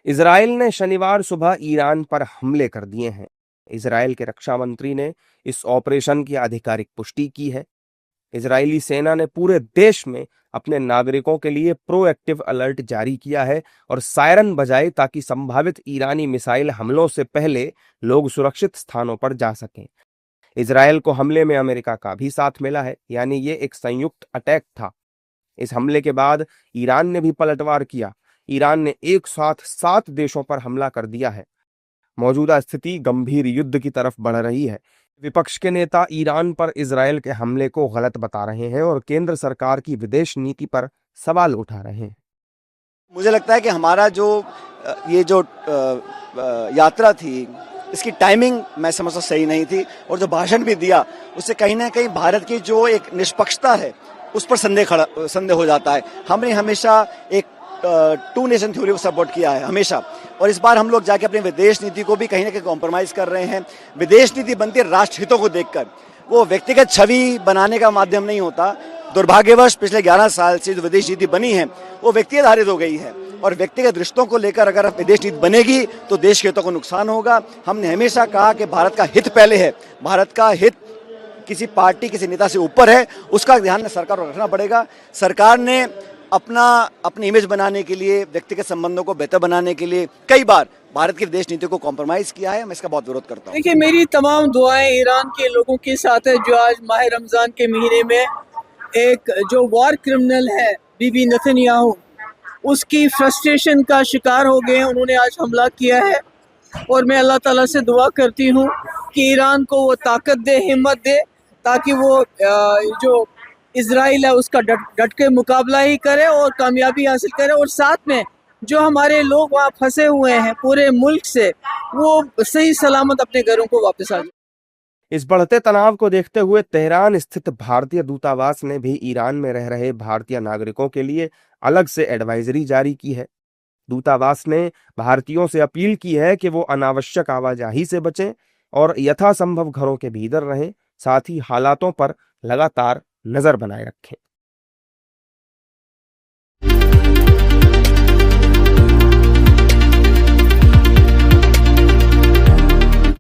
Israel ने शनिवार सुबह ईरान पर हमले कर दिए हैं। इजराइल के रक्षा मंत्री ने इस ऑपरेशन की आधिकारिक पुष्टि की है। इजरायली सेना ने पूरे देश में अपने नागरिकों के लिए प्रोएक्टिव अलर्ट जारी किया है और सायरन बजाए ताकि संभावित ईरानी मिसाइल हमलों से पहले लोग सुरक्षित स्थानों पर जा सकें। इजरायल को हमले में अमेरिका का भी साथ मिला है, यानी ये एक संयुक्त अटैक था। इस हमले के बाद ईरान ने भी पलटवार किया। ईरान ने एक साथ 7 देशों पर हमला कर दिया है। मौजूदा स्थिति गंभीर युद्ध की तरफ बढ़ रही है। विपक्ष के नेता ईरान पर इजरायल के हमले को गलत बता रहे हैं और केंद्र सरकार की विदेश नीति पर सवाल उठा रहे हैं। मुझे लगता है कि हमारा ये जो यात्रा थी, इसकी टाइमिंग मैं समझता सही नहीं थी, और जो भाषण भी दिया उससे कहीं ना कहीं भारत की जो एक निष्पक्षता है उस पर संदेह हो जाता है। हमने हमेशा एक 2 नेशन थ्योरी को सपोर्ट किया है हमेशा, और इस बार हम लोग जाके अपनी विदेश नीति को भी कहीं ना कहीं कॉम्प्रोमाइज कर रहे हैं। विदेश नीति बनती है राष्ट्र हितों को देखकर, वो व्यक्तिगत छवि बनाने का माध्यम नहीं होता। दुर्भाग्यवश पिछले 11 साल से जो विदेश नीति बनी है वो व्यक्ति आधारित हो गई है, और व्यक्तिगत रिश्तों को लेकर अगर विदेश नीति बनेगी तो देश के हितों को नुकसान होगा। हमने हमेशा कहा कि भारत का हित पहले है, भारत का हित किसी पार्टी किसी नेता से ऊपर है, उसका ध्यान सरकार को रखना पड़ेगा। सरकार ने अपनी इमेज बनाने के लिए, व्यक्तिगत संबंधों को बेहतर बनाने के लिए कई बार भारत की विदेश नीति को कॉम्प्रोमाइज किया है। मैं इसका बहुत विरोध करता हूँ। देखिए, मेरी तमाम दुआएं ईरान के लोगों के साथ है जो आज माह रमजान के महीने में एक जो वॉर क्रिमिनल है बीबी नेतन्याहू, उसकी फ्रस्ट्रेशन का शिकार हो गए। उन्होंने आज हमला किया है, और मैं अल्लाह ताला से दुआ करती हूँ कि ईरान को वो ताकत दे, हिम्मत दे, ताकि वो जो इजराइल है उसका डट के मुकाबला ही करे और कामयाबी हासिल करे, और साथ में जो हमारे लोग वहाँ फंसे हुए हैं पूरे मुल्क से, वो सही सलामत अपने घरों को वापस आ जाए। इस बढ़ते तनाव को देखते हुए तेहरान स्थित भारतीय दूतावास ने भी ईरान में रह रहे भारतीय नागरिकों के लिए अलग से एडवाइजरी जारी की है। दूतावास ने भारतीयों से अपील की है कि वो अनावश्यक आवाजाही से बचें और यथासंभव घरों के भीतर रहें, साथ ही हालातों पर लगातार नजर बनाए रखें।